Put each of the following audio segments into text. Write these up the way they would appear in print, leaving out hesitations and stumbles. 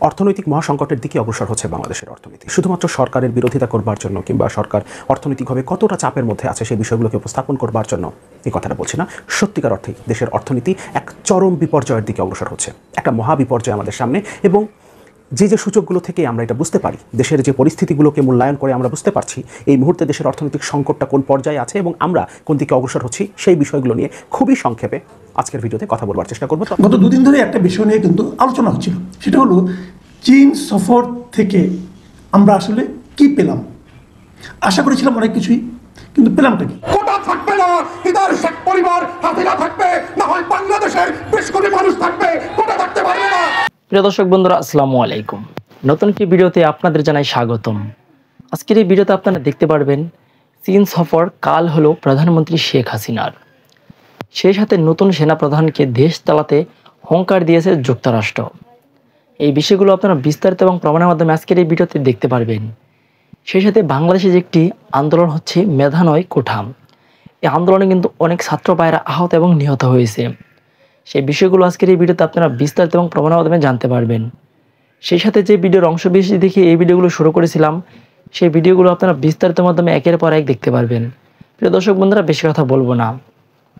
অর্থনৈতিক মহাসংকটের দিকে অগ্রসর হচ্ছে বাংলাদেশের অর্থনীতি। শুধুমাত্র সরকারের বিরোধিতা করবার জন্য কিংবা সরকার অর্থনৈতিকভাবে কতটা চাপের মধ্যে আছে সেই বিষয়গুলোকে উপস্থাপন করবার জন্য এই কথাটা বলছি না। সত্যিকার অর্থেই দেশের অর্থনীতি এক চরম বিপর্যয়ের দিকে অগ্রসর হচ্ছে, একটা মহা বিপর্যয় আমাদের সামনে। এবং যে সূচকগুলো থেকে আমরা এটা বুঝতে পারি, দেশের যে পরিস্থিতিগুলোকে মূল্যায়ন করে আমরা বুঝতে পারছি এই মুহূর্তে দেশের অর্থনৈতিক সংকটটা কোন পর্যায়ে আছে এবং আমরা কোন দিকে অগ্রসর হচ্ছি, সেই বিষয়গুলো নিয়ে খুবই সংক্ষেপে আজকের ভিডিওতে কথা বলবার চেষ্টা করব। গত দুদিন ধরে একটা বিষয় নিয়ে কিন্তু আলোচনা হচ্ছিল, সেটা হলো চীন সফর থেকে আমরা আসলে কি পেলাম। আশা করেছিলাম অনেক কিছুই, কিন্তু পেলামটা কি? কোটা থাকবে না, ইদার শেখ পরিবার হাতিলা থাকবে, না হয় বাংলাদেশের 20 কোটি মানুষ থাকবে, কোটা থাকতে পারবে না। প্রিয় দর্শক বন্ধুরা, আসসালামু আলাইকুম। নতুন একটি ভিডিওতে আপনাদের জানাই স্বাগতম। আজকের এই ভিডিওতে আপনারা দেখতে পারবেন চীন সফর কাল হলো প্রধানমন্ত্রী শেখ হাসিনার। সেই সাথে নতুন সেনাপ্রধানকে দেশ চালাতে হুঁশিয়ারি দিয়েছে যুক্তরাষ্ট্র। এই বিষয়গুলো আপনারা বিস্তারিত এবং প্রমাণের মাধ্যমে আজকের এই ভিডিওতে দেখতে পারবেন। সেই সাথে বাংলাদেশে যে একটি আন্দোলন হচ্ছে মেধা নয় কোঠা, এই আন্দোলনে কিন্তু অনেক ছাত্র ভাইয়েরা আহত এবং নিহত হয়েছে। সেই বিষয়গুলো আজকের এই ভিডিওতে আপনারা বিস্তারিত এবং প্রমাণের মাধ্যমে জানতে পারবেন। সেই সাথে যে ভিডিওর অংশ বেশি দেখে এই ভিডিওগুলো শুরু করেছিলাম, সেই ভিডিওগুলো আপনারা বিস্তারিত মাধ্যমে একের পর এক দেখতে পারবেন। প্রিয় দর্শক বন্ধুরা, বেশি কথা বলবো না।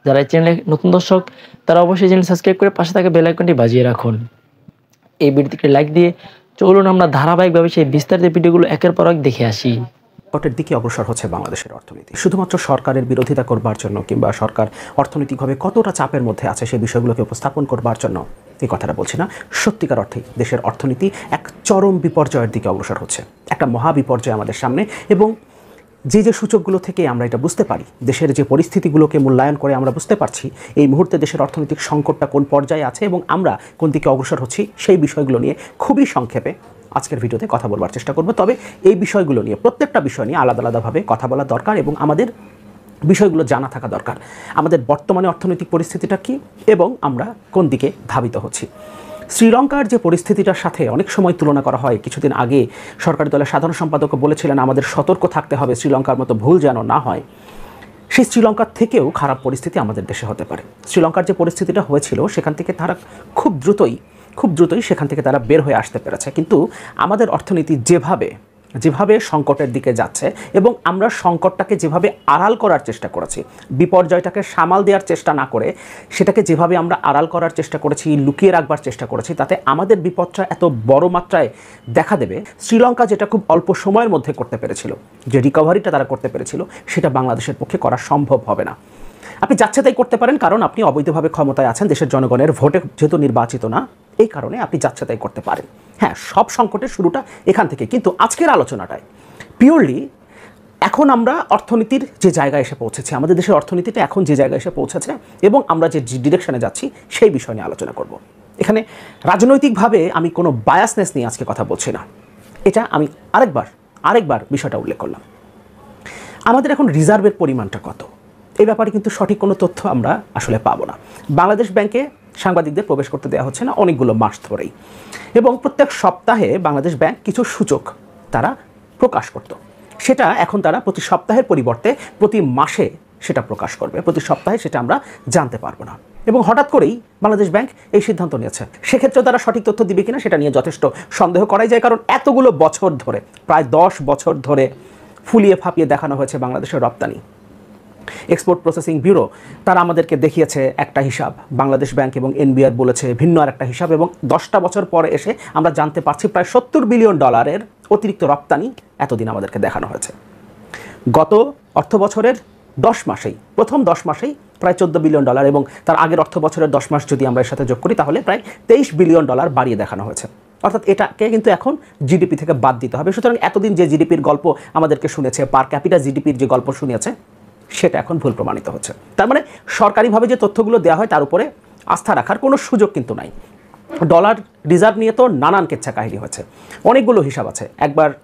যারা এই চ্যানেলে নতুন দর্শক তারা অবশ্যই চ্যানেল সাবস্ক্রাইব করে পাশে থাকা বেল আইকনটি বাজিয়ে রাখুন। এই ভিডিওটিকে লাইক দিয়ে চলুন আমরা ধারাবাহিকভাবে সেই বিস্তারিত ভিডিওগুলো একের পর এক দেখে আসি। সংকটের দিকে অগ্রসর হচ্ছে বাংলাদেশের অর্থনীতি। শুধুমাত্র সরকারের বিরোধিতা করবার জন্য কিংবা সরকার অর্থনৈতিকভাবে কতটা চাপের মধ্যে আছে সেই বিষয়গুলোকে উপস্থাপন করবার জন্য এই কথাটা বলছি না। সত্যিকার অর্থেই দেশের অর্থনীতি এক চরম বিপর্যয়ের দিকে অগ্রসর হচ্ছে, একটা মহা বিপর্যয় আমাদের সামনে। এবং যে সূচকগুলো থেকে আমরা এটা বুঝতে পারি, দেশের যে পরিস্থিতিগুলোকে মূল্যায়ন করে আমরা বুঝতে পারছি এই মুহূর্তে দেশের অর্থনৈতিক সংকটটা কোন পর্যায়ে আছে এবং আমরা কোন দিকে অগ্রসর হচ্ছি, সেই বিষয়গুলো নিয়ে খুবই সংক্ষেপে আজকের ভিডিওতে কথা বলবার চেষ্টা করব। তবে এই বিষয়গুলো নিয়ে প্রত্যেকটা বিষয় নিয়ে আলাদা আলাদাভাবে কথা বলা দরকার এবং আমাদের বিষয়গুলো জানা থাকা দরকার। আমাদের বর্তমানে অর্থনৈতিক পরিস্থিতিটা কী এবং আমরা কোন দিকে ধাবিত হচ্ছি। শ্রীলঙ্কার যে পরিস্থিতিটার সাথে অনেক সময় তুলনা করা হয়। কিছুদিন আগে সরকারি দলের সাধারণ সম্পাদক বলেছিলেন আমাদের সতর্ক থাকতে হবে, শ্রীলঙ্কার মতো ভুল যেন না হয়। সেই শ্রীলঙ্কার থেকেও খারাপ পরিস্থিতি আমাদের দেশে হতে পারে। শ্রীলঙ্কার যে পরিস্থিতিটা হয়েছিল সেখান থেকে তারা খুব দ্রুতই সেখান থেকে তারা বের হয়ে আসতে পেরেছে। কিন্তু আমাদের অর্থনীতি যেভাবে সংকটের দিকে যাচ্ছে এবং আমরা সংকটটাকে যেভাবে আড়াল করার চেষ্টা করেছি, বিপর্যয়টাকে সামাল দেওয়ার চেষ্টা না করে সেটাকে যেভাবে আমরা আড়াল করার চেষ্টা করেছি, লুকিয়ে রাখবার চেষ্টা করেছি, তাতে আমাদের বিপদটা এত বড় মাত্রায় দেখা দেবে। শ্রীলঙ্কা যেটা খুব অল্প সময়ের মধ্যে করতে পেরেছিল, যে রিকভারিটা তারা করতে পেরেছিল, সেটা বাংলাদেশের পক্ষে করা সম্ভব হবে না। আপনি যাচ্ছে তাই করতে পারেন, কারণ আপনি অবৈধভাবে ক্ষমতায় আছেন, দেশের জনগণের ভোটে যেহেতু নির্বাচিত না, এই কারণে আপনি যাচ্ছে তাই করতে পারেন। হ্যাঁ, সব সংকটের শুরুটা এখান থেকে। কিন্তু আজকের আলোচনাটায় পিওরলি এখন আমরা অর্থনীতির যে জায়গায় এসে পৌঁছেছে, আমাদের দেশের অর্থনীতিটা এখন যে জায়গায় এসে পৌঁছেছে এবং আমরা যে ডিরেকশনে যাচ্ছি সেই বিষয় নিয়ে আলোচনা করব। এখানে রাজনৈতিকভাবে আমি কোনো বায়াসনেস নিয়ে আজকে কথা বলছি না, এটা আমি আরেকবার বিষয়টা উল্লেখ করলাম। আমাদের এখন রিজার্ভের পরিমাণটা কত, এই ব্যাপারে কিন্তু সঠিক কোনো তথ্য আমরা আসলে পাবো না। বাংলাদেশ ব্যাংকে সাংবাদিকদের প্রবেশ করতে দেওয়া হচ্ছে না অনেকগুলো মাস ধরেই, এবং প্রত্যেক সপ্তাহে বাংলাদেশ ব্যাংক কিছু সূচক তারা প্রকাশ করত। সেটা এখন তারা প্রতি সপ্তাহের পরিবর্তে প্রতি মাসে সেটা প্রকাশ করবে। প্রতি সপ্তাহে সেটা আমরা জানতে পারবো না। এবং হঠাৎ করেই বাংলাদেশ ব্যাংক এই সিদ্ধান্ত নিয়েছে। সেক্ষেত্রে তারা সঠিক তথ্য দিবে কিনা সেটা নিয়ে যথেষ্ট সন্দেহ করাই যায়, কারণ এতগুলো বছর ধরে, প্রায় 10 বছর ধরে ফুলিয়ে ফাঁপিয়ে দেখানো হয়েছে বাংলাদেশের রপ্তানি। এক্সপোর্ট প্রসেসিং ব্যুরো তারা আমাদেরকে দেখিয়েছে একটা হিসাব, বাংলাদেশ ব্যাংক এবং এনবিআর বলেছে ভিন্ন আর একটা হিসাব, এবং 10টা বছর পরে এসে আমরা জানতে পারছি প্রায় $70 বিলিয়ন অতিরিক্ত রপ্তানি এতদিন আমাদেরকে দেখানো হয়েছে। গত অর্থ বছরের 10 মাসেই, প্রথম 10 মাসেই প্রায় $14 বিলিয়ন, এবং তার আগের অর্থ বছরের 10 মাস যদি আমরা এর সাথে যোগ করি তাহলে প্রায় $23 বিলিয়ন বাড়িয়ে দেখানো হয়েছে। অর্থাৎ এটাকে কিন্তু এখন জিডিপি থেকে বাদ দিতে হবে। সুতরাং এতদিন যে জিডিপির গল্প আমাদেরকে শুনেছে, পার ক্যাপিটা জিডিপির যে গল্প শুনিয়েছে, সেটা এখন ভুল প্রমাণিত হচ্ছে। তার মানে সরকারিভাবে যে তথ্যগুলো দেওয়া হয় তার উপরে আস্থা রাখার কোনো সুযোগ কিন্তু নাই। ডলার রিজার্ভ নিয়ে তো নানান কেচ্ছা কাহিনী হয়েছে, অনেকগুলো হিসাব আছে।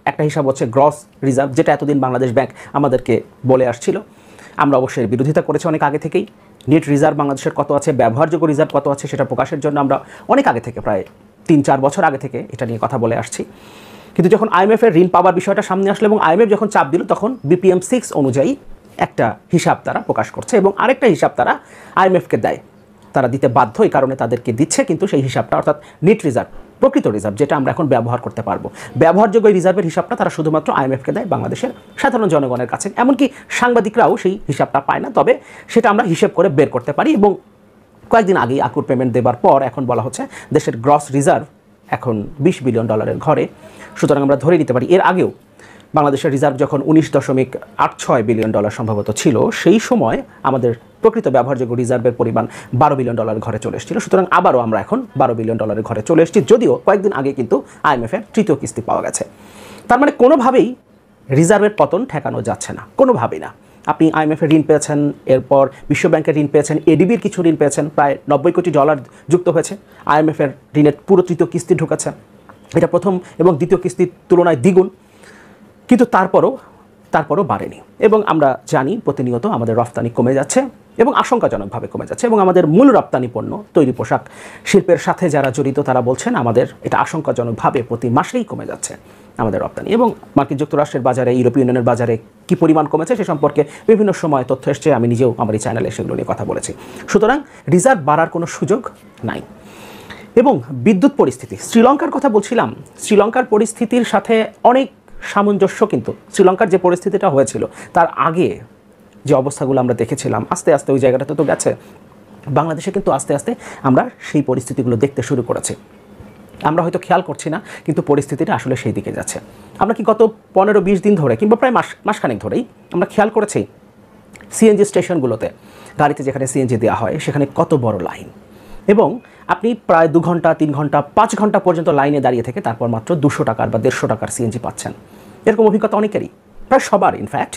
একটা হিসাব হচ্ছে গ্রস রিজার্ভ, যেটা এতদিন বাংলাদেশ ব্যাংক আমাদেরকে বলে আসছিল। আমরা অবশ্যই বিরোধিতা করেছি অনেক আগে থেকেই। নেট রিজার্ভ বাংলাদেশের কত আছে, ব্যবহারযোগ্য রিজার্ভ কত আছে, সেটা প্রকাশের জন্য আমরা অনেক আগে থেকে, প্রায় 3-4 বছর আগে থেকে এটা নিয়ে কথা বলে আসছি। কিন্তু যখন আইএমএফের ঋণ পাওয়ার বিষয়টা সামনে আসলো এবং আইএমএফ যখন চাপ দিল, তখন BPM 6 অনুযায়ী একটা হিসাব তারা প্রকাশ করছে এবং আরেকটা হিসাব তারা আইএমএফকে দেয়। তারা দিতে বাধ্য, এই কারণে তাদেরকে দিচ্ছে, কিন্তু সেই হিসাবটা অর্থাৎ নেট রিজার্ভ প্রকৃত রিজার্ভ, যেটা আমরা এখন ব্যবহার করতে পারবো, ব্যবহারযোগ্য রিজার্ভের হিসাবটা তারা শুধুমাত্র আইএমএফকে দেয়, বাংলাদেশের সাধারণ জনগণের কাছে, এমনকি সাংবাদিকরাও সেই হিসাবটা পায় না। তবে সেটা আমরা হিসেব করে বের করতে পারি। এবং কয়েকদিন আগেই আকুর পেমেন্ট দেবার পর এখন বলা হচ্ছে দেশের গ্রস রিজার্ভ এখন $20 বিলিয়ন ঘরে। সুতরাং আমরা ধরে নিতে পারি এর আগেও বাংলাদেশের রিজার্ভ যখন $19.86 বিলিয়ন সম্ভবত ছিল, সেই সময় আমাদের প্রকৃত ব্যবহারযোগ্য রিজার্ভের পরিমাণ $12 বিলিয়ন ঘরে চলে এসেছিল। সুতরাং আবারও আমরা এখন $12 বিলিয়ন ঘরে চলে এসেছি, যদিও কয়েকদিন আগে কিন্তু আইএমএফের তৃতীয় কিস্তি পাওয়া গেছে। তার মানে কোনোভাবেই রিজার্ভের পতন ঠেকানো যাচ্ছে না, কোনোভাবেই না। আপনি আইএমএফের ঋণ পেয়েছেন, এরপর বিশ্বব্যাংকের ঋণ পেয়েছেন, এডিবির কিছু ঋণ পেয়েছেন, প্রায় $90 কোটি যুক্ত হয়েছে। আইএমএফের ঋণের পুরো তৃতীয় কিস্তি ঢুকেছে, এটা প্রথম এবং দ্বিতীয় কিস্তির তুলনায় দ্বিগুণ, কিন্তু তারপরও বাড়েনি। এবং আমরা জানি প্রতিনিয়ত আমাদের রফতানি কমে যাচ্ছে এবং আশঙ্কাজনকভাবে কমে যাচ্ছে। এবং আমাদের মূল রপ্তানি পণ্য তৈরি পোশাক শিল্পের সাথে যারা জড়িত তারা বলছেন আমাদের এটা আশঙ্কাজনকভাবে প্রতি মাসেই কমে যাচ্ছে আমাদের রপ্তানি। এবং মার্কিন যুক্তরাষ্ট্রের বাজারে, ইউরোপীয় ইউনিয়নের বাজারে কী পরিমাণ কমেছে সে সম্পর্কে বিভিন্ন সময় তথ্য এসছে, আমি নিজেও আমার এই চ্যানেলে সেগুলো নিয়ে কথা বলেছি। সুতরাং রিজার্ভ বাড়ার কোনো সুযোগ নাই। এবং বিদ্যুৎ পরিস্থিতি, শ্রীলঙ্কার কথা বলছিলাম, শ্রীলঙ্কার পরিস্থিতির সাথে অনেক সামঞ্জস্য, কিন্তু শ্রীলঙ্কার যে পরিস্থিতিটা হয়েছিল তার আগে যে অবস্থাগুলো আমরা দেখেছিলাম, আস্তে আস্তে ওই জায়গাটাতে তো গেছে। বাংলাদেশে কিন্তু আস্তে আস্তে আমরা সেই পরিস্থিতিগুলো দেখতে শুরু করেছি। আমরা হয়তো খেয়াল করছি না, কিন্তু পরিস্থিতিটা আসলে সেই দিকে যাচ্ছে। আমরা কি গত 15-20 দিন ধরে কিংবা প্রায় মাসখানেক ধরেই আমরা খেয়াল করেছি সিএনজি স্টেশনগুলোতে, গাড়িতে যেখানে সিএনজি দেওয়া হয় সেখানে কত বড় লাইন, এবং আপনি প্রায় 2 ঘন্টা 3 ঘন্টা 5 ঘন্টা পর্যন্ত লাইনে দাঁড়িয়ে থেকে তারপর মাত্র 200 টাকার বা 150 টাকার সিএনজি পাচ্ছেন। এরকম অভিজ্ঞতা অনেকেরই, প্রায় সবার ইনফ্যাক্ট।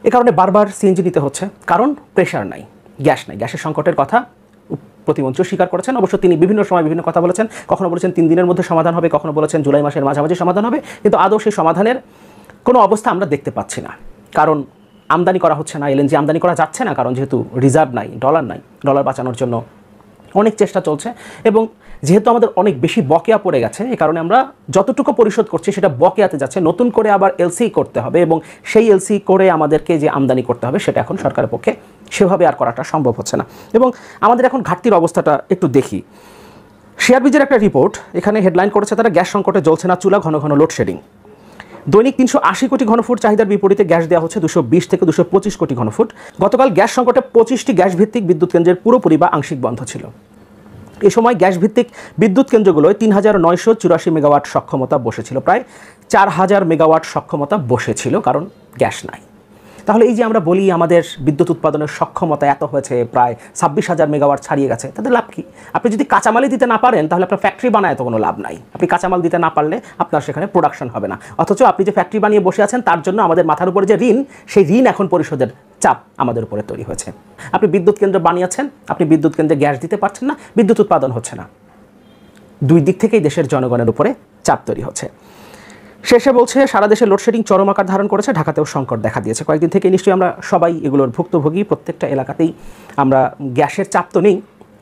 এ কারণে বারবার সিএনজি নিতে হচ্ছে, কারণ প্রেশার নাই, গ্যাস নাই। গ্যাসের সংকটের কথা প্রতিমন্ত্রী স্বীকার করেছেন। অবশ্য তিনি বিভিন্ন সময় বিভিন্ন কথা বলেছেন, কখনো বলেছেন 3 দিনের মধ্যে সমাধান হবে, কখনো বলেছেন জুলাই মাসের মাঝামাঝি সমাধান হবে, কিন্তু আদৌ সেই সমাধানের কোনো অবস্থা আমরা দেখতে পাচ্ছি না। কারণ আমদানি করা হচ্ছে না, এলএনজি আমদানি করা যাচ্ছে না, কারণ যেহেতু রিজার্ভ নাই, ডলার নাই। ডলার বাঁচানোর জন্য অনেক চেষ্টা চলছে, এবং যেহেতু আমাদের অনেক বেশি বকেয়া পড়ে গেছে, এই কারণে আমরা যতটুকু পরিশোধ করছি সেটা বকেয়াতে যাচ্ছে। নতুন করে আবার এলসি করতে হবে, এবং সেই এলসি করে আমাদেরকে যে আমদানি করতে হবে সেটা এখন সরকারের পক্ষে সেভাবে আর করাটা সম্ভব হচ্ছে না। এবং আমাদের এখন ঘাটতির অবস্থাটা একটু দেখি। শেয়ারবিজের একটা রিপোর্ট এখানে হেডলাইন করেছে তারা, গ্যাস সংকটে জ্বলছে না চুলা, ঘন ঘন লোডশেডিং। দৈনিক 380 কোটি ঘনফুট চাহিদার বিপরীতে গ্যাস দেওয়া হচ্ছে 220 থেকে 225 কোটি ঘনফুট। গতকাল গ্যাস সংকটে 25টি গ্যাস ভিত্তিক বিদ্যুৎ কেন্দ্রের পুরোপুরি বা আংশিক বন্ধ ছিল। এই সময় গ্যাস ভিত্তিক বিদ্যুৎ কেন্দ্রগুলোয় 3984 মেগাওয়াট সক্ষমতা বসেছিল, প্রায় 4000 মেগাওয়াট সক্ষমতা বসেছিল, কারণ গ্যাস নাই। তাহলে এই যে আমরা বলি আমাদের বিদ্যুৎ উৎপাদনের সক্ষমতা এত হয়েছে, প্রায় 26,000 মেগাওয়াট ছাড়িয়ে গেছে, তাদের লাভ কি? আপনি যদি কাঁচামালই দিতে না পারেন তাহলে আপনার ফ্যাক্টরি বানায় তো কোনো লাভ নাই। আপনি কাঁচামাল দিতে না পারলে আপনার সেখানে প্রোডাকশন হবে না। অথচ আপনি যে ফ্যাক্টরি বানিয়ে বসে আছেন তার জন্য আমাদের মাথার উপরে যে ঋণ, সেই ঋণ এখন পরিশোধের চাপ আমাদের উপরে তৈরি হয়েছে। আপনি বিদ্যুৎ কেন্দ্র বানিয়েছেন, আপনি বিদ্যুৎ কেন্দ্রে গ্যাস দিতে পারছেন না, বিদ্যুৎ উৎপাদন হচ্ছে না। দুই দিক থেকেই দেশের জনগণের উপরে চাপ তৈরি হচ্ছে। শেষে বলছে সারা দেশে লোডশেডিং চরম আকার ধারণ করেছে, ঢাকাতেও সংকট দেখা দিয়েছে। কয়েকদিন থেকে নিশ্চয়ই আমরা সবাই এগুলোর ভুক্তভোগী, প্রত্যেকটা এলাকাতেই আমরা গ্যাসের চাপ তো নেই,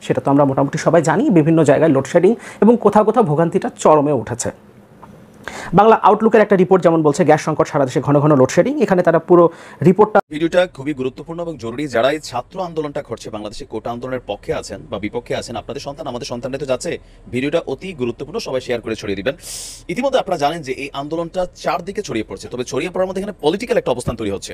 সেটা তো আমরা মোটামুটি সবাই জানি। বিভিন্ন জায়গায় লোডশেডিং এবং কোথাও কোথাও ভোগান্তিটা চরমে উঠেছে। বাংলা আউটলুকের একটা রিপোর্ট যেমন বলছে গ্যাস সংকট, সারা দেশে ঘন ঘন লোডশেডিং। এখানে তারা পুরো রিপোর্টটা, ভিডিওটা খুবই গুরুত্বপূর্ণ এবং জরুরি। যারা এই ছাত্র আন্দোলনটা করছে, বাংলাদেশে কোটা আন্দোলনের পক্ষে আছেন বা বিপক্ষে আছেন, আপনাদের সন্তান আমাদের সন্তানরা তো যাচ্ছে, ভিডিওটা অতি গুরুত্বপূর্ণ, সবাই শেয়ার করে ছড়িয়ে দিবেন। ইতিমধ্যে আপনারা জানেন যে এই আন্দোলনটা চারদিকে ছড়িয়ে পড়ছে, তবে ছড়িয়ে পড়ার মধ্যে এখানে পলিটিক্যাল একটা অবস্থান তৈরি হচ্ছে।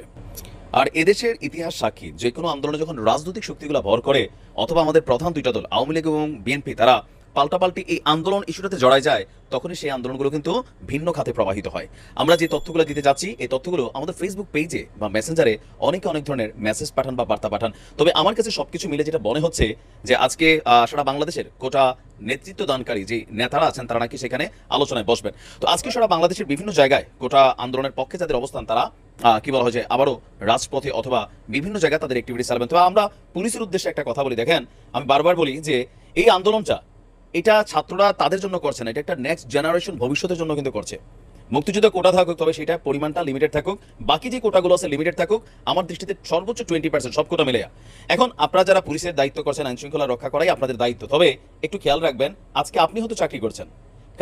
আর এদেশের ইতিহাস সাক্ষী, যে কোনো আন্দোলনে যখন রাজনৈতিক শক্তিগুলো ভর করে, অথবা আমাদের প্রধান দুইটা দল আওয়ামী লীগ এবং বিএনপি তারা পাল্টাপাল্টি এই আন্দোলন ইস্যুটাতে জড়ায় যায়, তখনই সেই আন্দোলনগুলো কিন্তু ভিন্ন খাতে প্রবাহিত হয়। আমরা যে তথ্যগুলো দিতে যাচ্ছি, এই তথ্যগুলো আমাদের ফেসবুক পেজে বা মেসেঞ্জারে অনেকে অনেক ধরনের মেসেজ পাঠান বা বার্তা পাঠান। তবে আমার কাছে সবকিছু মিলে যেটা মনে হচ্ছে যে আজকে সারা বাংলাদেশের কোটা নেতৃত্ব দানকারী যে নেতারা আছেন তারা নাকি সেখানে আলোচনায় বসবেন। তো আজকে সারা বাংলাদেশের বিভিন্ন জায়গায় কোটা আন্দোলনের পক্ষে যাদের অবস্থান, তারা কি বলা হয় যে আবারও রাজপথে অথবা বিভিন্ন জায়গায় তাদের অ্যাক্টিভিটি চালাবেন। তবে আমরা পুলিশের উদ্দেশ্যে একটা কথা বলি, দেখেন আমি বারবার বলি যে এই আন্দোলনটা এটা ছাত্ররা তাদের জন্য করছে না, এটা একটা নেক্সট জেনারেশন ভবিষ্যতের জন্য কিন্তু করছে। মুক্তিযুদ্ধ কোটা থাকুক, তবে সেটা পরিমাণটা লিমিটেড থাকুক, বাকি যে কোটাগুলো আছে লিমিটেড থাকুক, আমার দৃষ্টিতে সর্বোচ্চ 20% সব কোটা মিলে। এখন আপনারা যারা পুলিশের দায়িত্ব করছেন, আইন শৃঙ্খলা রক্ষা করাই আপনাদের দায়িত্ব, তবে একটু খেয়াল রাখবেন, আজকে আপনি হয়তো চাকরি করছেন,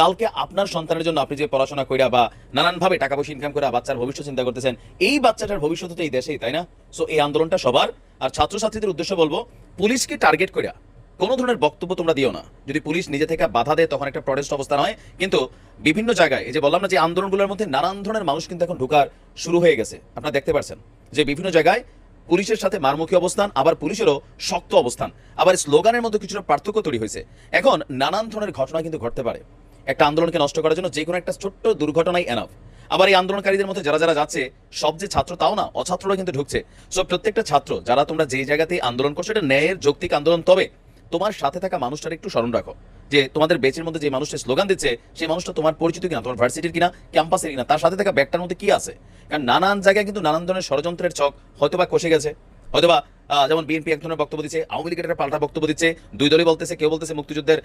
কালকে আপনার সন্তানের জন্য আপনি যে পড়াশোনা কইরা বা নানানভাবে টাকা পয়সা ইনকাম করে বাচ্চার ভবিষ্যৎ চিন্তা করতেছেন, এই বাচ্চাটার ভবিষ্যৎ তো এই দেশেই, তাই না? সো এই আন্দোলনটা সবার। আর ছাত্রছাত্রীদের উদ্দেশ্য বলবো, পুলিশকে টার্গেট কইরা কোনো ধরনের বক্তব্য তোমরা দিও না। যদি পুলিশ নিজে থেকে বাধা দেয় তখন একটা প্রটেস্ট অবস্থা নয়, কিন্তু বিভিন্ন জায়গায় এই যে বললাম না যে আন্দোলনগুলোর মধ্যে নানান ধরনের মানুষ কিন্তু এখন ঢোকার শুরু হয়ে গেছে। আপনারা দেখতে পাচ্ছেন যে বিভিন্ন জায়গায় পুলিশের সাথে মারমুখী অবস্থান, আবার পুলিশেরও শক্ত অবস্থান, আবার স্লোগানের মধ্যে কিছুটা পার্থক্য তৈরি হয়েছে। এখন নানান ধরনের ঘটনা কিন্তু ঘটতে পারে একটা আন্দোলনকে নষ্ট করার জন্য, যে কোনো একটা ছোট্ট দুর্ঘটনাই এনাফ। আবার এই আন্দোলনকারীদের মধ্যে যারা যারা যাচ্ছে সব যে ছাত্র তাও না, অছাত্ররা কিন্তু ঢুকছে। সো প্রত্যেকটা ছাত্র যারা তোমরা যে জায়গাতেই আন্দোলন করছো এটা ন্যায়ের যৌক্তিক আন্দোলন, তবে তোমার সাথে থাকা মানুষটার একটু স্মরণ রাখো যে তোমাদের বেচের মধ্যে যে মানুষটা স্লোগান দিচ্ছে সেই মানুষটা তোমার পরিচিত কিনা, তোমার ভার্সিটির কিনা, ক্যাম্পাসের কিনা, তার সাথে থাকা ব্যাগটার মধ্যে কি আছে। কারণ নানান জায়গায় কিন্তু নানান ধরনের ষড়যন্ত্রের ছক হয়তোবা কষে গেছে, হয়তোবা যেমন বিএনপি এক ধরনের বক্তব্য দিচ্ছে, আওয়ামী লীগের একটা পাল্টা বক্তব্য দিচ্ছে, দুই দলই বলতেছে, কেউ বলতেছে মুক্তিযুদ্ধের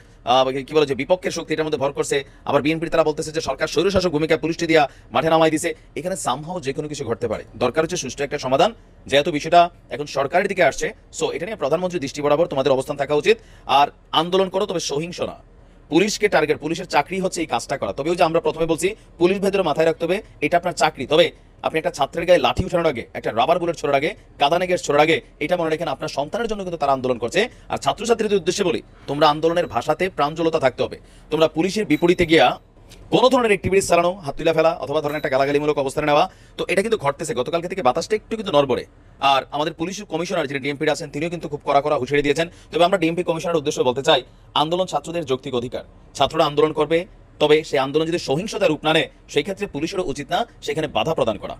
কি বলে যে বিপক্ষের শক্তি এটার মধ্যে ভর করছে, আবার বিএনপির তারা বলতেছে যে সরকার স্বৈরশাসক ভূমিকা পুলিশটি দিয়া মাঠে নামাই দিছে। এখানে সামহাও যে কোনো কিছু ঘটতে পারে, দরকার হচ্ছে সুষ্ঠু একটা সমাধান। যেহেতু বিষয়টা এখন সরকারের দিকে আসছে, সো এটা নিয়ে প্রধানমন্ত্রী দৃষ্টি বরাবর তোমাদের অবস্থান থাকা উচিত। আর আন্দোলন করো, তবে সহিংস না। পুলিশকে টার্গেট, পুলিশের চাকরি হচ্ছে এই কাজটা করা। তবে ওই যে আমরা প্রথমে বলছি পুলিশ ভেতরে মাথায় রাখতে হবে এটা আপনার চাকরি। তবে আপনি একটা ছাত্রের গায়ে লাঠি উঠানোর আগে, একটা রাবার বুলেট ছোড়ার আগে, কাঁদানে গ্যাস ছোড়ার আগে এটা মনে রাখেন আপনার সন্তানের জন্য কিন্তু তারা আন্দোলন করছে। আর ছাত্রছাত্রীদের উদ্দেশ্যে বলি, তোমরা আন্দোলনের ভাষাতে প্রাঞ্জলতা থাকতে হবে। তোমরা পুলিশের বিপরীতে গিয়া কোনো ধরনের অ্যাক্টিভিটিস চালানো, হাত তুলে ফেলা অথবা ধরনের একটা গালাগালিমূলক অবস্থানে নেওয়া, তো এটা কিন্তু ঘটতেছে। গতকালকে থেকে বাতাসটা একটু কিন্তু নড়বড়ে। আর আমাদের পুলিশ কমিশনার যিনি ডিএমপি আছেন তিনিও কিন্তু খুব কড়া হুঁশিয়ারি দিয়েছেন। তবে আমরা ডিএমপি কমিশনার উদ্দেশ্য বলতে চাই, আন্দোলন ছাত্রদের যৌক্তিক অধিকার, ছাত্ররা আন্দোলন করবে, তবে সেই আন্দোলন যদি সহিংসতার রূপ না নেয় সেই ক্ষেত্রে পুলিশেরও উচিত না সেখানে বাধা প্রদান করা।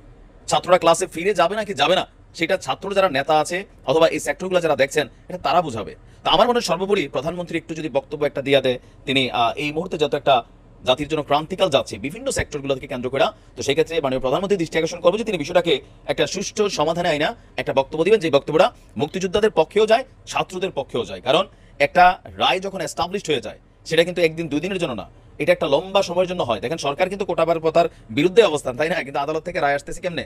ছাত্ররা ক্লাসে ফিরে যাবে নাকি যাবে না সেটা ছাত্র যারা নেতা আছে অথবা এই সেক্টরগুলো যারা দেখছেন এটা তারা বুঝাবে। তো আমার মনে হয় সর্বোপরি প্রধানমন্ত্রী একটু যদি বক্তব্য একটা দিয়ে দেয়, তিনি এই মুহূর্তে যত একটা জাতির জন্য ক্রান্তিকাল যাচ্ছে বিভিন্ন সেক্টরগুলোকে কেন্দ্র করে, তো সেই ক্ষেত্রে মাননীয় প্রধানমন্ত্রী দৃষ্টি আকর্ষণ করবো যে তিনি বিষয়টাকে একটা সুষ্ঠু সমাধানে আইনা একটা বক্তব্য দিবেন, যে বক্তব্যটা মুক্তিযোদ্ধাদের পক্ষেও যায়, ছাত্রদের পক্ষেও যায়। কারণ একটা রায় যখন এস্টাবলিশড হয়ে যায় সেটা কিন্তু একদিন দুই দিনের জন্য না, এটা একটা লম্বা সময়ের জন্য হয়। দেখেন সরকার কিন্তু কোটাবার প্রথার বিরুদ্ধে অবস্থান, তাই না? কিন্তু আদালত থেকে রায় আসতেছে কেমনে?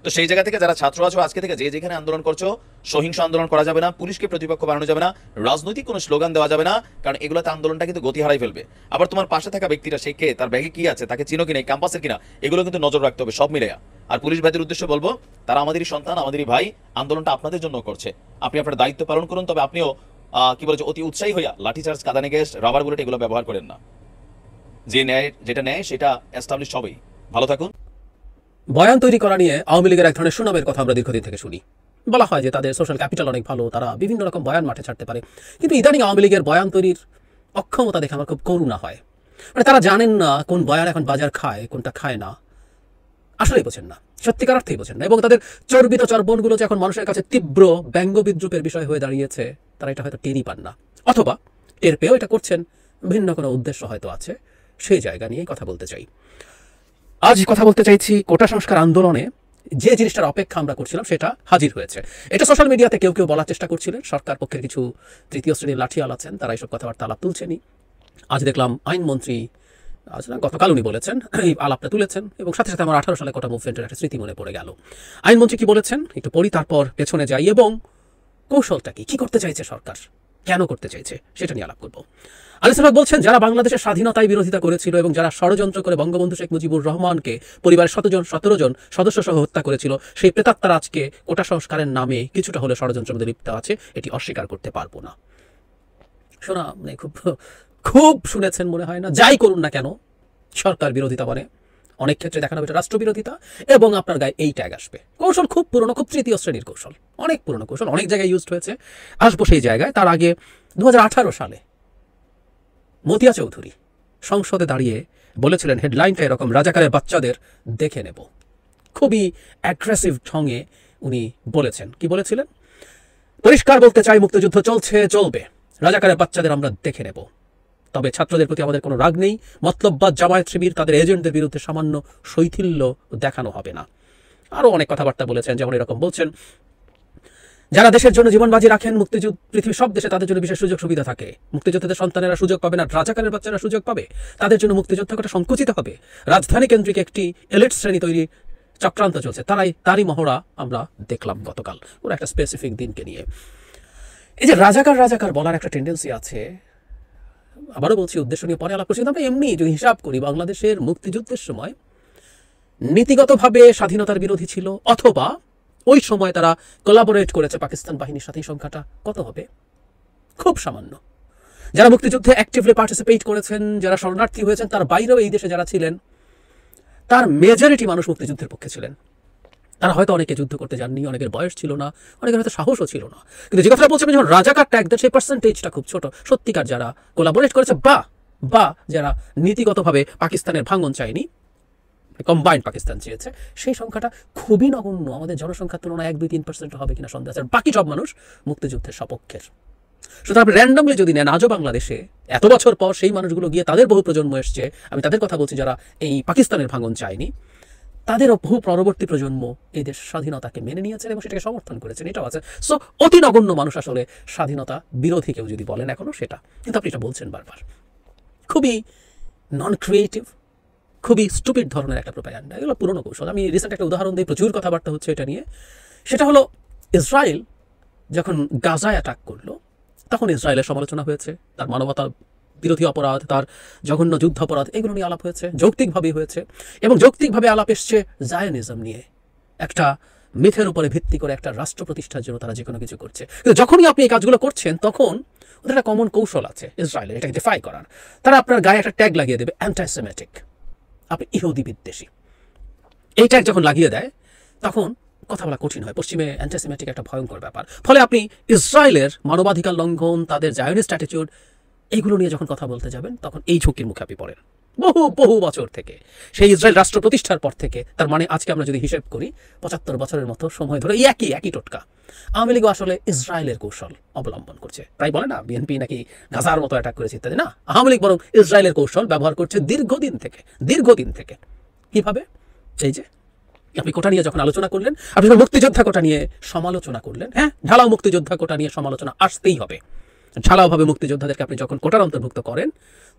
তো সেই জায়গা থেকে যারা ছাত্র আছো আজকে থেকে যে যেখানে আন্দোলন করছো, সহিংস আন্দোলন করা যাবে না, পুলিশকে প্রতিপক্ষ বানানো যাবে না, রাজনৈতিক কোনো স্লোগান দেওয়া যাবে না, কারণ এগুলোতে আন্দোলনটা কিন্তু গতি হারাই ফেলবে। আবার তোমার পাশে থাকা ব্যক্তিটা সে কে, তার ব্যাগে কি আছে, তাকে চিনো কিনা, ক্যাম্পাসের কিনা, এগুলো কিন্তু নজর রাখতে হবে সব মিলে। আর পুলিশ ভাইদের উদ্দেশ্যে বলবো, তারা আমাদেরই সন্তান, আমাদেরই ভাই, আন্দোলনটা আপনাদের জন্য করছে, আপনি আপনার দায়িত্ব পালন করুন। তবে আপনিও কি বলে অতি উৎসাহী হইয়া লাঠিচার্জ, কাঁদানে গ্যাস, রাবার বুলেট এগুলো ব্যবহার করেন না। যে ন্যায় যেটা ন্যায় সেটা এস্টাবলিশ হবেই। ভালো থাকুন। বয়ান তৈরি করা নিয়ে আওয়ামী লীগের এক ধরনের সুনামের কথা আমরা দীর্ঘদিন থেকে শুনি। বলা হয় যে তাদের সোশ্যাল ক্যাপিটাল অনেক ভালো, তারা বিভিন্ন রকম বয়ান মাঠে ছাড়তে পারে। কিন্তু ইদানিং আওয়ামী লীগের বয়ান তৈরির অক্ষমতা দেখে আমার খুব করুণা হয়। মানে তারা জানেন না কোন বয়ান এখন বাজার খায়, কোনটা খায় না, আসলেই বোঝেন না, সত্যিকার অর্থেই বোঝেন না। এবং তাদের চর্বিত চর্বণগুলো যে এখন মানুষের কাছে তীব্র ব্যঙ্গ বিদ্রুপের বিষয় হয়ে দাঁড়িয়েছে, তারা এটা হয়তো টেরই পান না, অথবা টের পেয়েও এটা করছেন, ভিন্ন কোনো উদ্দেশ্য হয়তো আছে। সেই জায়গা নিয়েই কথা বলতে চাই। আজ কথা বলতে চাইছি কোটা সংস্কার আন্দোলনে যে জিনিসটার অপেক্ষা আমরা করছিলাম সেটা হাজির হয়েছে। এটা সোশ্যাল মিডিয়াতে কেউ কেউ বলার চেষ্টা করছিলেন, সরকার পক্ষের কিছু তৃতীয় শ্রেণীর লাঠিয়াল আছেন, তারা এইসব কথাবার্তা আলাপ তুলছেনই। আজ দেখলাম আইনমন্ত্রী, আজ না গতকাল উনি বলেছেন, এই আলাপটা তুলেছেন, এবং সাথে সাথে আমার 18 সালে কোটা মুভমেন্টের একটা স্মৃতি মনে পড়ে গেল। আইনমন্ত্রী কি বলেছেন একটু পড়ি, তারপর পেছনে যাই, এবং কৌশলটা কি করতে চাইছে সরকার, কেন করতে চাইছে সেটা নিয়ে আলাপ করবো। আনিসুল হক বলছেন, যারা বাংলাদেশের স্বাধীনতায় বিরোধিতা করেছিল এবং যারা ষড়যন্ত্র করে বঙ্গবন্ধু শেখ মুজিবুর রহমানকে পরিবারের 17 জন সদস্য সহ হত্যা করেছিল, সেই প্রেতাত্মারা আজকে কোটা সংস্কারের নামে কিছুটা হলে ষড়যন্ত্রের মধ্যে লিপ্ত আছে, এটি অস্বীকার করতে পারবো না। শোনা মানে খুব শুনেছেন মনে হয় না? যাই করুন না কেন সরকার বিরোধিতা মানে অনেক ক্ষেত্রে দেখানো হবে রাষ্ট্রবিরোধিতা, এবং আপনার গায়ে এই ট্যাগ আসবে। কৌশল খুব পুরনো, খুব তৃতীয় শ্রেণীর কৌশল, অনেক পুরনো কৌশল, অনেক জায়গায় ইউজড হয়েছে। আসবো সেই জায়গায়। তার আগে 2018 সালে মতিয়া চৌধুরী সংসদে দাঁড়িয়ে বলেছিলেন, হেডলাইনটা এরকম, রাজাকারের বাচ্চাদের দেখে নেব। খুবই অ্যাগ্রেসিভ ঢঙে উনি বলেছেন। কি বলেছিলেন? পরিষ্কার বলতে চাই, মুক্তিযুদ্ধ চলছে, চলবে, রাজাকারের বাচ্চাদের আমরা দেখে নেব, তবে ছাত্রদের প্রতি আমাদের কোনো রাগ নেই, মতলববাদ জামায়াত শিবির তাদের এজেন্টদের বিরুদ্ধে সামান্য শৈথিল্য দেখানো হবে না। আরও অনেক কথাবার্তা বলেছেন, যেমন এরকম বলছেন, যারা দেশের জন্য জীবন বাজি রাখেন, মুক্তিযুদ্ধ পৃথিবীর সব দেশে তাদের জন্য বিশেষ সুযোগ সুবিধা থাকে, মুক্তিযোদ্ধাদের সন্তানেরা সুযোগ পাবে না, রাজাকারের বাচ্চারা সুযোগ পাবে, তাদের জন্য মুক্তিযুদ্ধ করা সংকুচিত হবে, রাজধানী কেন্দ্রিক একটি এলিট শ্রেণী তৈরি চক্রান্ত চলছে, তারই মহড়া আমরা দেখলাম গতকাল, ওরা একটা স্পেসিফিক দিনকে নিয়ে। এই যে রাজাকার বলার একটা টেন্ডেন্সি আছে, আবারও বলছি, উদ্দেশ্য নিয়ে পরে আলাপ করছি। আমরা এমনি যদি হিসাব করি, বাংলাদেশের মুক্তিযুদ্ধের সময় নীতিগতভাবে স্বাধীনতার বিরোধী ছিল, অথবা ওই সময় তারা কোলাবোরেট করেছে পাকিস্তান বাহিনীর সাথে, সংখ্যাটা কত হবে? খুব সামান্য। যারা মুক্তিযুদ্ধে অ্যাক্টিভলি পার্টিসিপেট করেছেন, যারা শরণার্থী হয়েছেন, তার বাইরেও এই দেশে যারা ছিলেন, তার মেজরিটি মানুষ মুক্তিযুদ্ধের পক্ষে ছিলেন। তারা হয়তো অনেকে যুদ্ধ করতে যাননি, অনেকের বয়স ছিল না, অনেকের হয়তো সাহসও ছিল না, কিন্তু যে কথাটা বলছি আমি, যখন রাজাকার ট্যাগ দেন সেই পার্সেন্টেজটা খুব ছোট। সত্যিকার যারা কোলাবোরেট করেছে বা যারা নীতিগতভাবে পাকিস্তানের ভাঙন চায়নি, কম্বাইন্ড পাকিস্তান চেয়েছে, সেই সংখ্যাটা খুবই নগণ্য। আমাদের জনসংখ্যার তুলনায় 1-2-3% হবে কিনা সন্দেহ আছে। আর বাকি সব মানুষ মুক্তিযুদ্ধের সপক্ষের। সুতরাং আপনি র্যান্ডমলি যদি নেন, আজও বাংলাদেশে এত বছর পর সেই মানুষগুলো গিয়ে, তাদের বহু প্রজন্ম এসছে, আমি তাদের কথা বলছি যারা এই পাকিস্তানের ভাঙন চায়নি, তাদেরও বহু পরবর্তী প্রজন্ম এই দেশ স্বাধীনতাকে মেনে নিয়েছেন এবং সেটাকে সমর্থন করেছেন, এটাও আছে। সো অতি নগণ্য মানুষ আসলে স্বাধীনতা বিরোধী কেউ যদি বলেন এখনো সেটা, কিন্তু আপনি এটা বলছেন বারবার। খুবই নন ক্রিয়েটিভ, খুবই স্টুপিড ধরনের একটা প্রোপাগান্ডা, এগুলো পুরনো কৌশল। আমি রিসেন্ট একটা উদাহরণ দিই, প্রচুর কথাবার্তা হচ্ছে এটা নিয়ে। সেটা হলো ইসরায়েল যখন গাজায় অ্যাটাক করলো, তখন ইসরায়েলের সমালোচনা হয়েছে, তার মানবতা বিরোধী অপরাধ, তার জঘন্য যুদ্ধ অপরাধ, এগুলো নিয়ে আলাপ হয়েছে, যৌক্তিকভাবেই হয়েছে। এবং যৌক্তিকভাবে আলাপ এসছে জায়নিজম নিয়ে, একটা মিথের উপরে ভিত্তি করে একটা রাষ্ট্র প্রতিষ্ঠার জন্য তারা যে কোনো কিছু করছে। কিন্তু যখনই আপনি এই কাজগুলো করছেন, তখন ওদের একটা কমন কৌশল আছে ইসরায়েলের, এটাকে ডিফাই করার। তারা আপনার গায়ে একটা ট্যাগ লাগিয়ে দেবে, অ্যান্টাইসেমেটিক, আপনি ইহুদি বিদ্বেষী। এই ট্যাগ যখন লাগিয়ে দেয়, তখন কথা বলা কঠিন হয়। পশ্চিমে অ্যান্টিসেমেটিক একটা ভয়ঙ্কর ব্যাপার। ফলে আপনি ইসরায়েলের মানবাধিকার লঙ্ঘন, তাদের জায়নিস্ট অ্যাটিটিউড, এইগুলো নিয়ে যখন কথা বলতে যাবেন, তখন এই ঝুঁকির মুখে আপনি পড়েন। বহু বছর থেকে, সেই ইসরায়েল রাষ্ট্র প্রতিষ্ঠার পর থেকে, তার মানে আজকে আমরা যদি হিসেব করি 75 বছরের মতো সময় ধরে একই টোটকা আওয়ামী লীগ আসলে ইসরায়েলের কৌশল অবলম্বন করছে। প্রায় বলে না বিএনপি নাকি গাজার মতো অ্যাটাক করেছে ইত্যাদি, না, আওয়ামী লীগ বরং ইসরায়েলের কৌশল ব্যবহার করছে দীর্ঘদিন থেকে। কিভাবে? এই যে আপনি কোটা নিয়ে যখন আলোচনা করলেন, আপনি যখন মুক্তিযোদ্ধা কোটা নিয়ে সমালোচনা করলেন, হ্যাঁ, ঢালাও মুক্তিযোদ্ধা কোটা নিয়ে সমালোচনা আসতেই হবে। ঢালাওভাবে মুক্তিযোদ্ধাদেরকে আপনি যখন কোটার অন্তর্ভুক্ত করেন,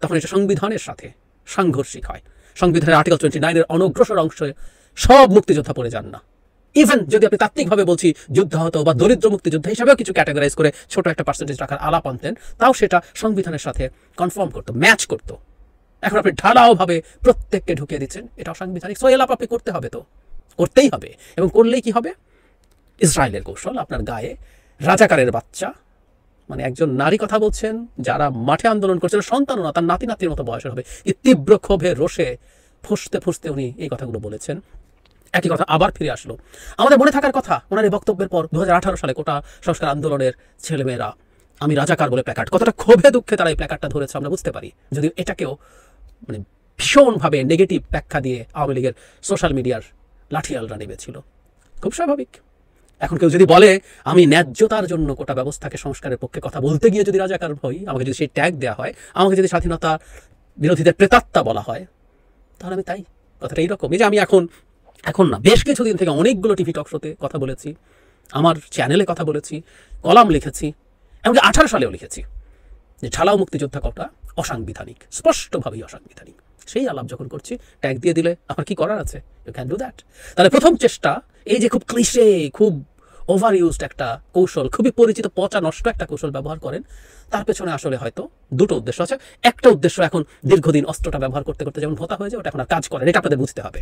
তখন এটা সংবিধানের সাথে সাংঘর্ষিক হয়। সংবিধানের আর্টিকেল 29-এর অনগ্রসর অংশে সব মুক্তিযোদ্ধা পড়ে যান না। ইভেন যদি আপনি তাত্ত্বিকভাবে বলছি যুদ্ধাহত বা দরিদ্র মুক্তিযোদ্ধা হিসাবেও কিছু ক্যাটাগরাইজ করে ছোট একটা পার্সেন্টেজ রাখার আলাপ আনতেন, তাও সেটা সংবিধানের সাথে কনফার্ম করতো, ম্যাচ করতো। এখন আপনি ঢালাওভাবে প্রত্যেককে ঢুকিয়ে দিচ্ছেন, এটা অসাংবিধানিক। সো এলাপ আপনি করতে হবে, তো করতেই হবে। এবং করলেই কি হবে? ইসরায়েলের কৌশল, আপনার গায়ে রাজাকারের বাচ্চা, মানে একজন নারী কথা বলছেন, যারা মাঠে আন্দোলন করছেন, সন্তানও না, তার নাতির মতো বয়সের হবে, এই তীব্র ক্ষোভে রোষে ফুঁসতে উনি এই কথাগুলো বলেছেন। একই কথা আবার ফিরে আসলো। আমাদের মনে থাকার কথা, ওনার এই বক্তব্যের পর 2018 সালে কোটা সংস্কার আন্দোলনের ছেলেমেয়েরা আমি রাজাকার বলে প্ল্যাকার্ড, কতটা ক্ষোভে দুঃখে তারা এই প্ল্যাকার্ডটা ধরেছে আমরা বুঝতে পারি। যদি এটাকেও মানে ভীষণভাবে নেগেটিভ ব্যাখ্যা দিয়ে আওয়ামী লীগের সোশ্যাল মিডিয়ার লাঠিয়ালরা নেমেছিল, খুব স্বাভাবিক। এখন কেউ যদি বলে আমি ন্যায্যতার জন্য কোটা ব্যবস্থাকে সংস্কারের পক্ষে কথা বলতে গিয়ে যদি রাজাকার হই, আমাকে যদি সেই ট্যাগ দেওয়া হয়, আমাকে যদি স্বাধীনতা বিরোধীদের প্রেতাত্মা বলা হয়, তাহলে আমি তাই। কথাটা এইরকম। এই যে আমি এখন না, বেশ কিছুদিন থেকে অনেকগুলো টিভি টক শোতে কথা বলেছি, আমার চ্যানেলে কথা বলেছি, কলাম লিখেছি, এমনকি 18 সালেও লিখেছি যে ঢালাও মুক্তিযোদ্ধা কোটা অসাংবিধানিক, স্পষ্টভাবেই অসাংবিধানিক। সেই আলাপ যখন করছি, ট্যাগ দিয়ে দিলে আমার কি করার আছে? You can do that. তাহলে প্রথম চেষ্টা, এই যে খুব ক্লিশে, খুব ওভার ইউজড একটা কৌশল, খুবই পরিচিত পচা নষ্ট একটা কৌশল ব্যবহার করেন, তার পেছনে আসলে হয়তো দুটো উদ্দেশ্য আছে। একটা উদ্দেশ্য, এখন দীর্ঘদিন অস্ত্রটা ব্যবহার করতে করতে যেমন ভোতা হয়ে যায়, ওটা এখন আর কাজ করে, এটা আপনাদের বুঝতে হবে।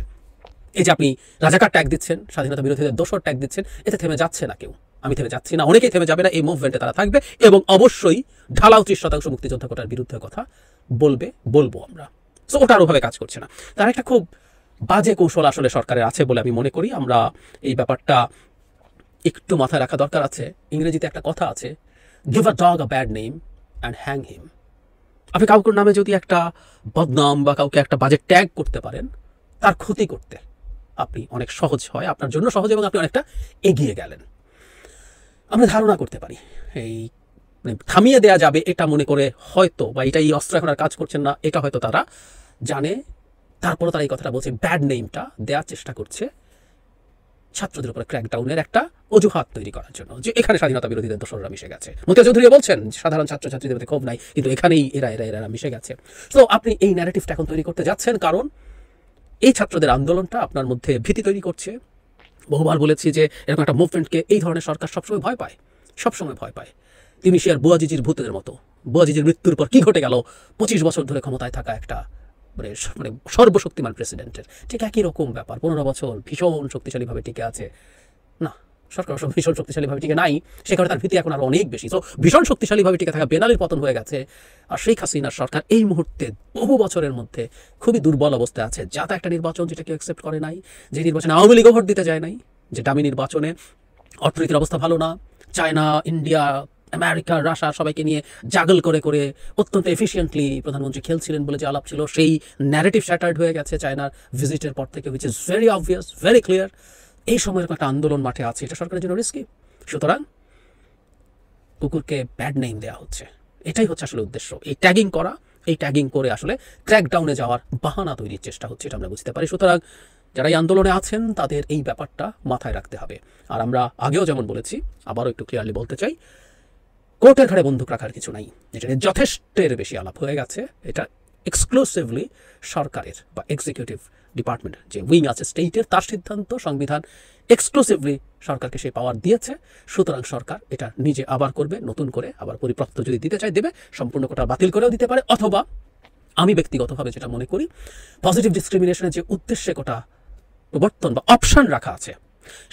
এই যে আপনি রাজাকার ট্যাগ দিচ্ছেন, স্বাধীনতা বিরোধীদের দোসর ট্যাগ দিচ্ছেন, এতে থেমে যাচ্ছে না কেউ। আমি থেমে যাচ্ছি না, অনেকেই থেমে যাবে না, এই মুভমেন্টে তারা থাকবে এবং অবশ্যই ঢালাও 30% মুক্তিযোদ্ধা কোটার বিরুদ্ধে কথা বলবো আমরা। সো ওটা আরোভাবে কাজ করছে না। তার একটা খুব বাজে কৌশল আসলে সরকারের আছে বলে আমি মনে করি। আমরা এই ব্যাপারটা একটু মাথায় রাখা দরকার আছে। ইংরেজিতে একটা কথা আছে, give a dog a bad name and hang him. আপনি কাউকে নামে যদি একটা বদনাম বা কাউকে একটা বাজে ট্যাগ করতে পারেন, তার ক্ষতি করতে আপনি অনেক সহজ হয়, আপনার জন্য সহজ, এবং আপনি অনেকটা এগিয়ে গেলেন। আমরা ধারণা করতে পারি এই থামিয়ে দেয়া যাবে এটা মনে করে হয়তো, বা এটা এই অস্ত্র এখন আর কাজ করছেন না, এটা হয়তো তারা জানে। তারপরে তারা এই কথাটা বলছে, ব্যাড নেমটা দেওয়ার চেষ্টা করছে ছাত্রদের উপরে ক্র্যাকডাউনের একটা অজুহাত তৈরি করার জন্য, যে এখানে স্বাধীনতা বিরোধীদের দোসররা মিশে গেছে। মতিয়া চৌধুরী বলছেন সাধারণ ছাত্রছাত্রীদের মধ্যে ক্ষোভ নাই, কিন্তু এখানেই এরা মিশে গেছে। তো আপনি এই ন্যারেটিভটা এখন তৈরি করতে যাচ্ছেন, কারণ এই ছাত্রদের আন্দোলনটা আপনার মধ্যে ভীতি তৈরি করছে। বহুবার বলেছি যে এরকম একটা মুভমেন্টকে এই ধরনের সরকার সবসময় ভয় পায়। তিউনিসিয়ার বুয়াজিজির ভূতের মতো। বুয়াজিজির মৃত্যুর পর কি ঘটে গেল? 25 বছর ধরে ক্ষমতায় থাকা একটা মানে সর্বশক্তিমান প্রেসিডেন্টের ঠিক একই রকম ব্যাপার। 15 বছর ভীষণ শক্তিশালীভাবে টিকে আছে। না, সরকার অবশ্য ভীষণ শক্তিশালীভাবে টিকে নাই, সে কারণে তার ভীতি এখন আরো অনেক বেশি। তো ভীষণ শক্তিশালীভাবে টিকে থাকা বেনালির পতন হয়ে গেছে, আর শেখ হাসিনার সরকার এই মুহূর্তে বহু বছরের মধ্যে খুবই দুর্বল অবস্থায় আছে। যা তো একটা নির্বাচন যেটা কেউ অ্যাকসেপ্ট করে নাই, যে নির্বাচনে আওয়ামী লীগও ভোট দিতে যায় নাই, যে দামি নির্বাচনে অর্থনীতির অবস্থা ভালো না, চায়না, ইন্ডিয়া, আমেরিকা, রাশিয়া সবাইকে নিয়ে জাগল করে করে অত্যন্ত এফিসিয়েন্টলি প্রধানমন্ত্রী খেলছিলেন বলে যে আলাপ ছিল, সেই ন্যারেটিভ শ্যাটার্ড হয়ে গেছে চায়নার ভিজিটের পর থেকে, which is very obvious, very clear. এই সময়ের একটা আন্দোলন মাঠে আছে, এটা সরকারের জন্য রিস্কি। সুতরাং কুকুরকে ব্যাড নেম দেওয়া হচ্ছে, এটাই হচ্ছে আসলে উদ্দেশ্য। এই ট্যাগিং করা, এই ট্যাগিং করে আসলে ক্র্যাকডাউনে যাওয়ার বাহানা তৈরির চেষ্টা হচ্ছে, এটা আমরা বুঝতে পারি। সুতরাং যারা এই আন্দোলনে আছেন তাদের এই ব্যাপারটা মাথায় রাখতে হবে। আর আমরা আগেও যেমন বলেছি, আবারও একটু ক্লিয়ারলি বলতে চাই, কোর্টের ঘাড়ে বন্দুক রাখার কিছু নাই। এটা নিয়ে যথেষ্টের বেশি আলাপ হয়ে গেছে। এটা এক্সক্লুসিভলি সরকারের বা এক্সিকিউটিভ ডিপার্টমেন্ট যে উইং আছে স্টেটের, তার সিদ্ধান্ত। সংবিধান এক্সক্লুসিভলি সরকারকে সেই পাওয়ার দিয়েছে। সুতরাং সরকার এটা নিজে আবার করবে, নতুন করে আবার পরিপক্ত যদি দিতে চায় দেবে, সম্পূর্ণ কোটা বাতিল করেও দিতে পারে, অথবা আমি ব্যক্তিগতভাবে যেটা মনে করি, পজিটিভ ডিসক্রিমিনেশনের যে উদ্দেশ্যে কোটা প্রবর্তন বা অপশন রাখা আছে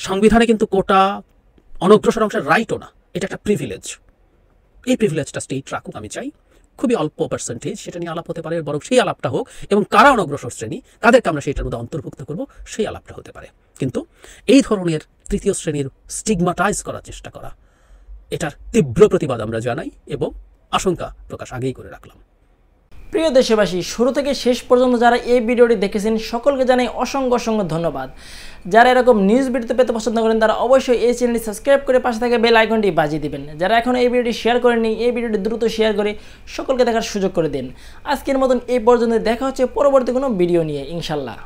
সংবিধানে, কিন্তু কোটা অনগ্রসর অংশের রাইটও না, এটা একটা প্রিভিলেজ। এই প্রিভিলেজটা স্টেট রাখুক, আমি চাই। খুবই অল্প পার্সেন্টেজ সেটা নিয়ে আলাপ হতে পারে, বরং সেই আলাপটা হোক, এবং কারা অনগ্রসর শ্রেণী, কাদেরকে আমরা সেটার মধ্যে অন্তর্ভুক্ত করব, সেই আলাপটা হতে পারে। কিন্তু এই ধরনের তৃতীয় শ্রেণীর স্টিগমাটাইজ করার চেষ্টা করা, এটার তীব্র প্রতিবাদ আমরা জানাই এবং আশঙ্কা প্রকাশ আগেই করে রাখলাম। প্রিয় দেশবাসী, শুরু থেকে শেষ পর্যন্ত যারা এই ভিডিওটি দেখেছেন সকলকে জানাই অসংখ্য অসংখ্য ধন্যবাদ। যারা এরকম নিউজ ভিডিওতে পেতে পছন্দ করেন তারা অবশ্যই এই চ্যানেলটি সাবস্ক্রাইব করে পাশে থাকা বেল আইকনটি বাজিয়ে দিবেন। যারা এখনও এই ভিডিওটি শেয়ার করেননি, এই ভিডিওটি দ্রুত শেয়ার করে সকলকে দেখার সুযোগ করে দিন। আজকের মতন এই পর্যন্ত, দেখা হচ্ছে পরবর্তী কোনো ভিডিও নিয়ে ইনশাল্লাহ।